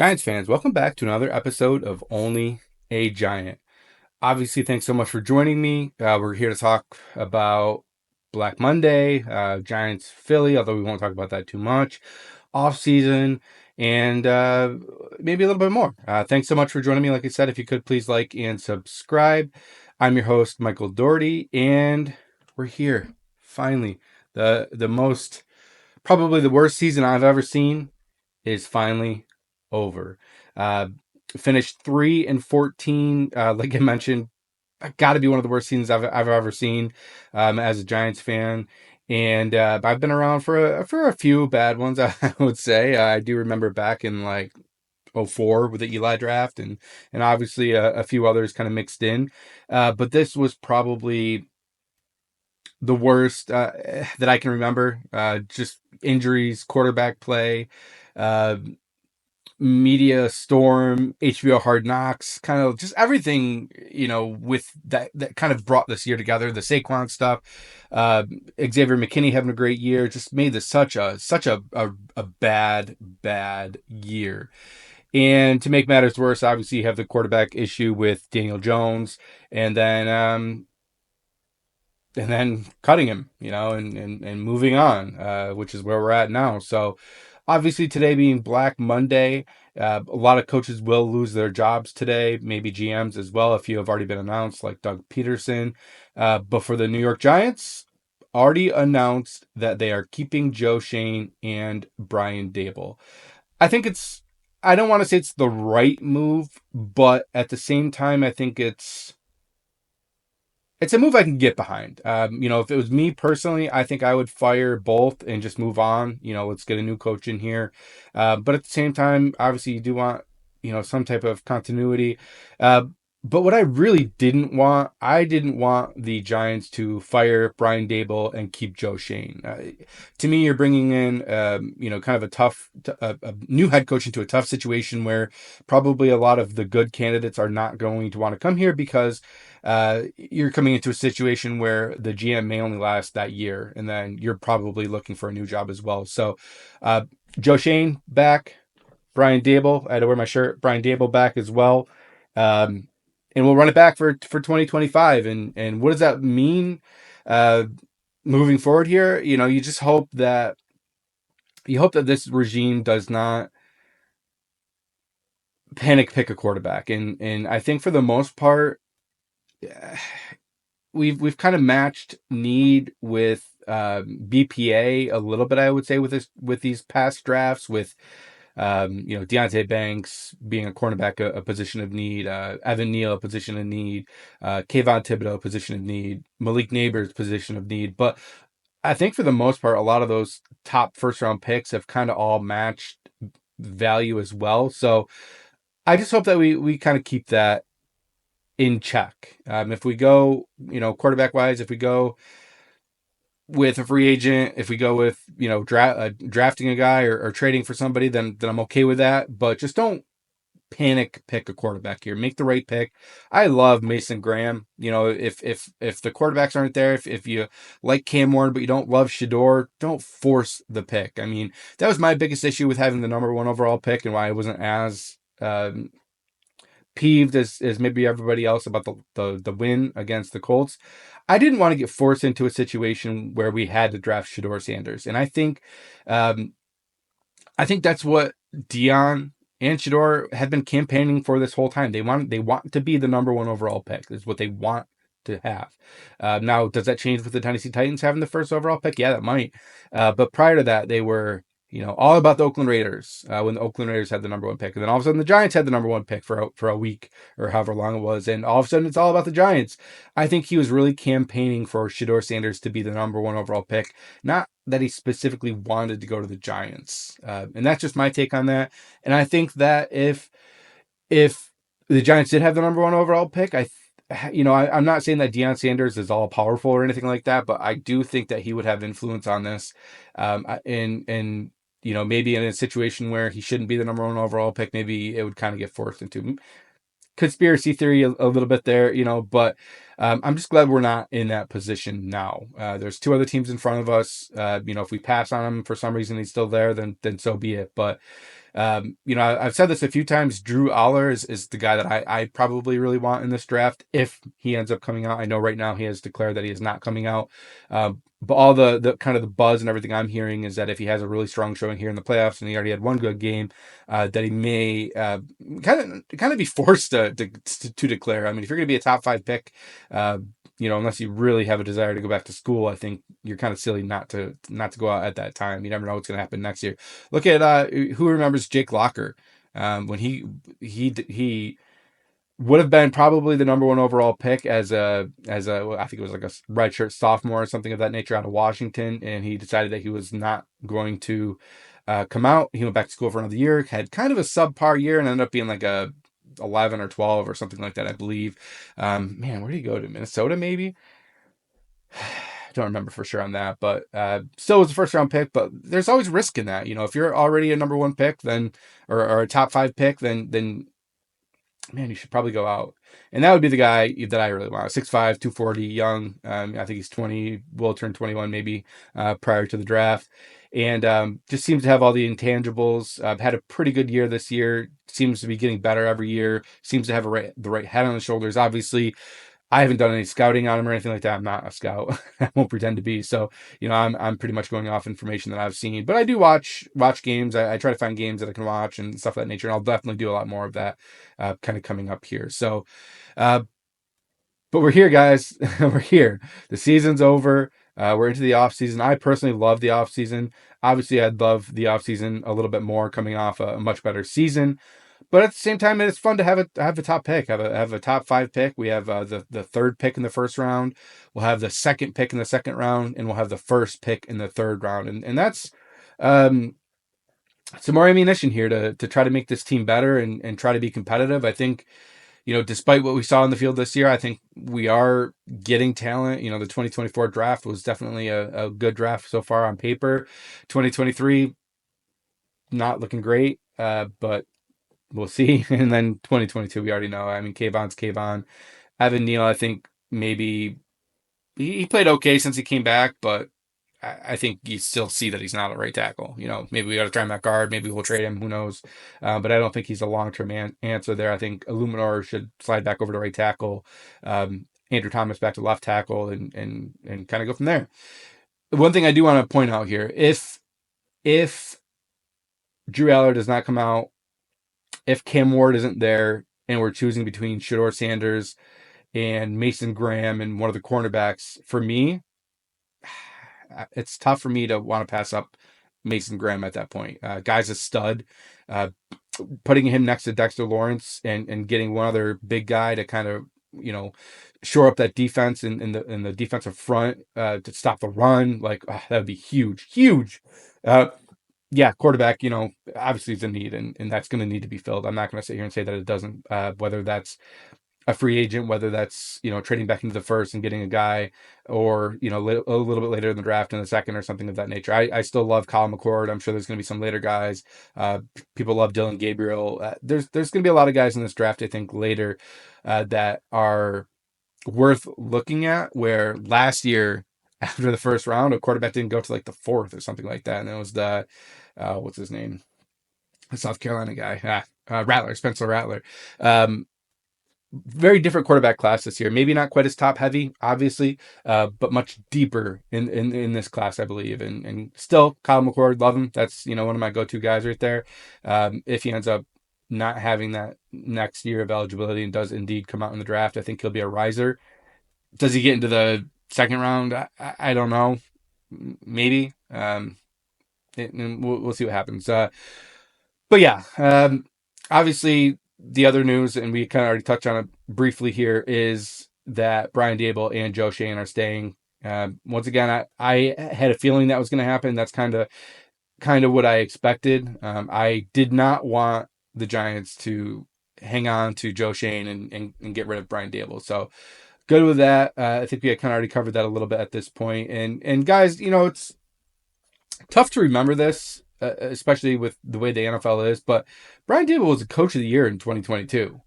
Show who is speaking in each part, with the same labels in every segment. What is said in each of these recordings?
Speaker 1: Giants fans, welcome back to another episode of Only a Giant. Obviously, thanks so much for joining me. We're here to talk about Black Monday, Giants Philly, although we won't talk about that too much, off season, and maybe a little bit more. Thanks so much for joining me. Like I said, if you could please like and subscribe. I'm your host, Michael Doherty, and we're here finally. The most probably the worst season I've ever seen is finally over. Uh, Finished 3-14. Like I mentioned, got to be one of the worst seasons I've ever seen as a Giants fan. And I've been around for a few bad ones, I would say. I do remember back in like '04 with the Eli draft, and obviously a few others kind of mixed in. But this was probably the worst that I can remember. Just injuries, quarterback play, uh, media storm, HBO Hard Knocks, kind of just everything, with that kind of brought this year together. The Saquon stuff, uh, Xavier McKinney having a great year, just made this such a bad year. And to make matters worse, obviously you have the quarterback issue with Daniel Jones, and then cutting him, and moving on, which is where we're at now. So obviously today being Black Monday, a lot of coaches will lose their jobs today, maybe GMs as well. A few have already been announced, like Doug Peterson. But for the New York Giants, already announced that they are keeping Joe Shane and Brian Daboll. I think I don't want to say it's the right move, but at the same time, I think it's a move I can get behind. If it was me personally, I think I would fire both and just move on. Let's get a new coach in here. But at the same time, obviously, you do want, some type of continuity. Uh, but what I really I didn't want the Giants to fire Brian Daboll and keep Joe Shane. To me, you're bringing in, kind of a new head coach into a tough situation where probably a lot of the good candidates are not going to want to come here because you're coming into a situation where the GM may only last that year, and then you're probably looking for a new job as well. So, uh, Joe Shane back, Brian Daboll. I had to wear my shirt. Brian Daboll back as well, um, and we'll run it back for 2025. And what does that mean uh, moving forward here? You just hope that this regime does not panic pick a quarterback, and I think for the most part we've kind of matched need with BPA a little bit, I would say, with these past drafts, with Deontay Banks being a cornerback, a position of need, Evan Neal, a position of need, Kayvon Thibodeau, a position of need, Malik Neighbors, position of need. But I think for the most part, a lot of those top first round picks have kind of all matched value as well. So I just hope that we kind of keep that in check. If we go, quarterback wise, if we go with a free agent, if we go with, drafting a guy or trading for somebody, then I'm okay with that. But just don't panic pick a quarterback here. Make the right pick. I love Mason Graham. If the quarterbacks aren't there, if you like Cam Warren but you don't love Shador, don't force the pick. I mean, that was my biggest issue with having the number one overall pick and why I wasn't as peeved as maybe everybody else about the win against the Colts. I didn't want to get forced into a situation where we had to draft Shador Sanders, and um, I think that's what Dion and Shador have been campaigning for this whole time. They want to be the number one overall pick. Is what they want to have. Now, does that change with the Tennessee Titans having the first overall pick? Yeah, that might. But prior to that, they were all about the Oakland Raiders when the Oakland Raiders had the number one pick, and then all of a sudden the Giants had the number one pick for a week or however long it was, and all of a sudden it's all about the Giants. I think he was really campaigning for Shador Sanders to be the number one overall pick, not that he specifically wanted to go to the Giants. And that's just my take on that. And I think that if the Giants did have the number one overall pick, I'm not saying that Deion Sanders is all powerful or anything like that, but I do think that he would have influence on this. And maybe in a situation where he shouldn't be the number one overall pick, maybe it would kind of get forced into conspiracy theory a little bit there, but I'm just glad we're not in that position now. There's two other teams in front of us. If we pass on him for some reason, he's still there, then so be it. But I've said this a few times. Drew Aller is the guy that I probably really want in this draft if he ends up coming out. I know right now he has declared that he is not coming out. But all the kind of the buzz and everything I'm hearing is that if he has a really strong showing here in the playoffs and he already had one good game, that he may kind of be forced to declare. I mean, if you're going to be a top 5 pick, unless you really have a desire to go back to school, I think you're kind of silly not to go out at that time. You never know what's going to happen next year. Look at who remembers Jake Locker, when he would have been probably the number one overall pick as a I think it was like a redshirt sophomore or something of that nature out of Washington, and he decided that he was not going to come out. He went back to school for another year, had kind of a subpar year, and ended up being like a 11 or 12 or something like that, I believe. Man, where did he go to? Minnesota, maybe? I don't remember for sure on that, but still was a first round pick. But there's always risk in that. If you're already a number one pick, then or a top 5 pick, then man, you should probably go out. And that would be the guy that I really want. 6'5", 240, young. I think he's 20, will turn 21 maybe prior to the draft. And just seems to have all the intangibles. Had a pretty good year this year. Seems to be getting better every year. Seems to have the right head on the shoulders. Obviously, I haven't done any scouting on him or anything like that. I'm not a scout. I won't pretend to be. So, I'm pretty much going off information that I've seen. But I do watch games. I try to find games that I can watch and stuff of that nature. And I'll definitely do a lot more of that kind of coming up here. So, uh, but we're here, guys. We're here. The season's over. We're into the off season. I personally love the off season. Obviously, I'd love the off season a little bit more coming off a much better season. But at the same time, it's fun to have a top pick, have a top 5 pick. We have the third pick in the first round. We'll have the second pick in the second round, and we'll have the first pick in the third round. And that's um, some more ammunition here to try to make this team better and try to be competitive. I think, despite what we saw in the field this year, I think we are getting talent. The 2024 draft was definitely a good draft so far on paper. 2023, not looking great, but we'll see. And then 2022, we already know. I mean, Kayvon's Kayvon. Evan Neal, I think maybe he played okay since he came back, but I think you still see that he's not a right tackle. Maybe we got to try him at guard. Maybe we'll trade him. Who knows? But I don't think he's a long-term answer there. I think Illuminor should slide back over to right tackle. Andrew Thomas back to left tackle and kind of go from there. One thing I do want to point out here, if Drew Aller does not come out, if Cam Ward isn't there, and we're choosing between Shedeur Sanders and Mason Graham and one of the cornerbacks, for me, it's tough for me to want to pass up Mason Graham at that point. Guy's a stud. Putting him next to Dexter Lawrence and getting one other big guy to kind of shore up that defense in the defensive front to stop the run, like that would be huge. Yeah, quarterback, obviously is a need, and that's going to need to be filled. I'm not going to sit here and say that it doesn't, whether that's a free agent, whether that's, trading back into the first and getting a guy, or, a little bit later in the draft in the second or something of that nature. I still love Kyle McCord. I'm sure there's going to be some later guys. People love Dylan Gabriel. There's going to be a lot of guys in this draft, I think, later that are worth looking at, where last year, after the first round, a quarterback didn't go to like the fourth or something like that. And it was the, what's his name? The South Carolina guy, Rattler, Spencer Rattler. Very different quarterback class this year. Maybe not quite as top heavy, obviously, but much deeper in this class, I believe. And still, Kyle McCord, love him. That's, one of my go-to guys right there. If he ends up not having that next year of eligibility and does indeed come out in the draft, I think he'll be a riser. Does he get into the second round? I don't know. Maybe. And we'll see what happens. But yeah, obviously the other news, and we kind of already touched on it briefly here, is that Brian Daboll and Joe Schoen are staying. Once again, I had a feeling that was going to happen. That's kind of what I expected. I did not want the Giants to hang on to Joe Schoen and get rid of Brian Daboll. So good with that. I think we had kind of already covered that a little bit at this point. And guys, it's tough to remember this, especially with the way the NFL is, but Brian Daboll was the coach of the year in 2022.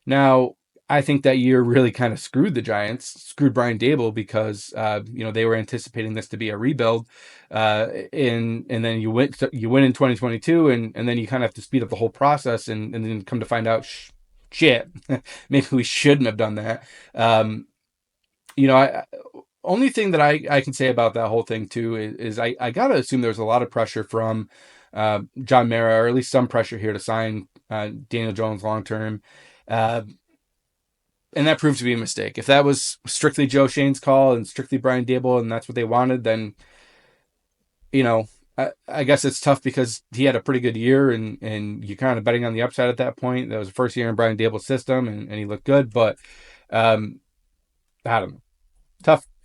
Speaker 1: Now, I think that year really kind of screwed the Giants, screwed Brian Daboll because they were anticipating this to be a rebuild, and then you win in 2022, and then you kind of have to speed up the whole process, and then come to find out, shit, maybe we shouldn't have done that. Um, I only thing that I can say about that whole thing too is I gotta assume there's a lot of pressure from John Mara, or at least some pressure here to sign Daniel Jones long term. Uh, and that proved to be a mistake. If that was strictly Joe Shane's call and strictly Brian Daboll, and that's what they wanted, then you know, I guess it's tough because he had a pretty good year, and you're kind of betting on the upside at that point. That was the first year in Brian Daboll's system, and he looked good, but um, I don't know.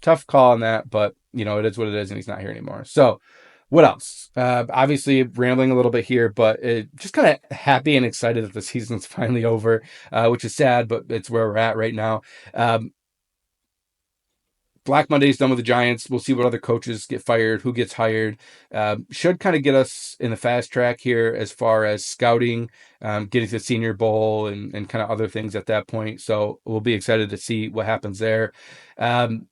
Speaker 1: Tough call on that, but it is what it is, and he's not here anymore. So, what else? Obviously, rambling a little bit here, but just kind of happy and excited that the season's finally over, which is sad, but it's where we're at right now. Um, Black Monday's done with the Giants. We'll see what other coaches get fired, who gets hired. Should kind of get us in the fast track here as far as scouting, getting to the Senior Bowl, and kind of other things at that point. So we'll be excited to see what happens there. Um,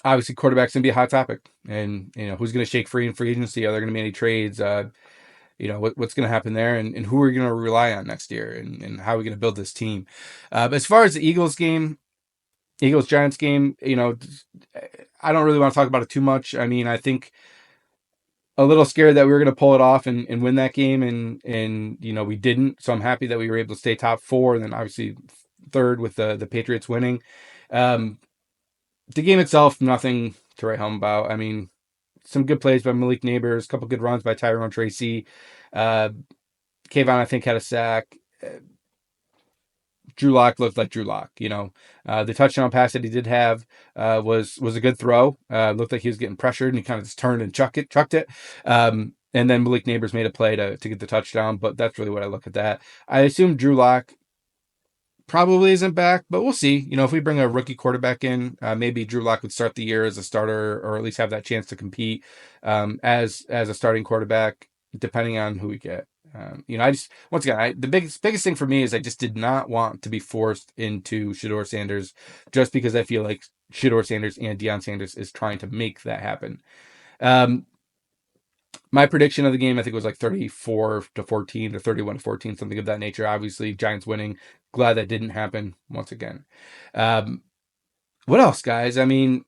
Speaker 1: Obviously, quarterback's gonna be a hot topic, and who's gonna shake free in free agency? Are there gonna be any trades? What's gonna happen there, and who are we gonna rely on next year, and how are we gonna build this team? As far as the Eagles Giants game, I don't really want to talk about it too much. I mean, I think a little scared that we were going to pull it off and win that game, and we didn't. So I'm happy that we were able to stay top four, and then obviously third with the Patriots winning. Um, the game itself, nothing to write home about. I mean, some good plays by Malik Neighbors, a couple good runs by Tyrone Tracy. Uh, Kayvon, I think, had a sack. Drew Lock looked like Drew Lock. The touchdown pass that he did have was a good throw. Looked like he was getting pressured, and he kind of just turned and chucked it. And then Malik Neighbors made a play to get the touchdown. But that's really what I look at that. I assume Drew Lock probably isn't back, but we'll see. If we bring a rookie quarterback in, maybe Drew Lock would start the year as a starter, or at least have that chance to compete as a starting quarterback, depending on who we get. I just, once again, the biggest thing for me is I just did not want to be forced into Shedeur Sanders, just because I feel like Shedeur Sanders and Deion Sanders is trying to make that happen. My prediction of the game, I think, was like 34-14 or 31-14, something of that nature. Obviously, Giants winning. Glad that didn't happen once again. What else, guys? I mean,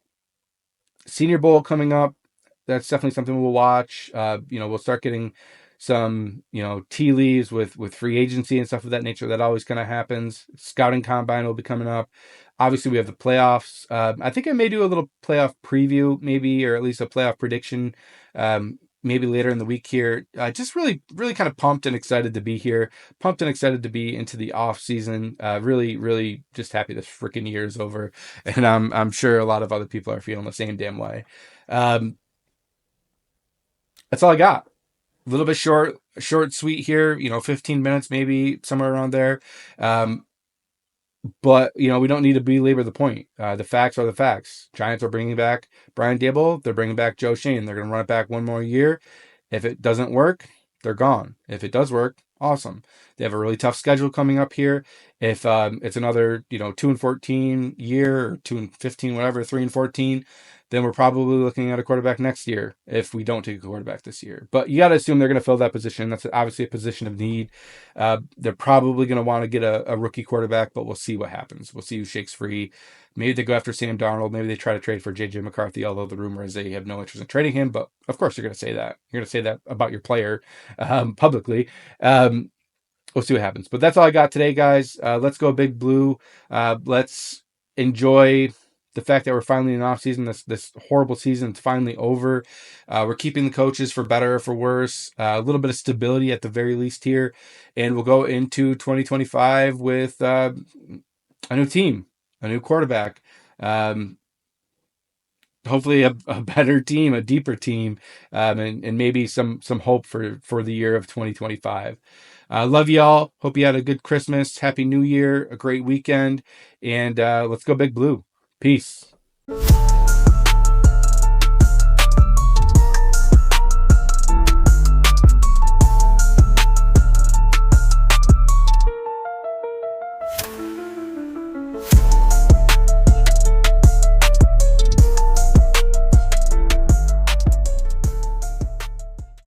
Speaker 1: Senior Bowl coming up. That's definitely something we'll watch. We'll start getting some, tea leaves with free agency and stuff of that nature. That always kind of happens. Scouting combine will be coming up. Obviously, we have the playoffs. I think I may do a little playoff preview, maybe, or at least a playoff prediction, maybe later in the week here. Just really, really kind of pumped and excited to be here. Pumped and excited to be into the off season. Really, really just happy this freaking year is over, and I'm sure a lot of other people are feeling the same damn way. Um, that's all I got. A little bit short, sweet here. 15 minutes, maybe somewhere around there. But we don't need to belabor the point. The facts are the facts. Giants are bringing back Brian Daboll. They're bringing back Joe Shane. They're going to run it back one more year. If it doesn't work, they're gone. If it does work, awesome. They have a really tough schedule coming up here. If it's another 2-14 year, or 2-15, whatever, 3-14, then we're probably looking at a quarterback next year if we don't take a quarterback this year. But you got to assume they're going to fill that position. That's obviously a position of need. They're probably going to want to get a rookie quarterback, but we'll see what happens. We'll see who shakes free. Maybe they go after Sam Darnold. Maybe they try to trade for J.J. McCarthy, although the rumor is they have no interest in trading him. But of course, you're going to say that. You're going to say that about your player publicly. We'll see what happens. But that's all I got today, guys. Let's go Big Blue. Let's enjoy the fact that we're finally in off season. This horrible season is finally over. We're keeping the coaches for better or for worse. A little bit of stability at the very least here, and we'll go into 2025 with a new team, a new quarterback. Hopefully a better team, a deeper team, and maybe some hope for the year of 2025. Love y'all. Hope you had a good Christmas, Happy New Year, a great weekend, and let's go Big Blue. Peace.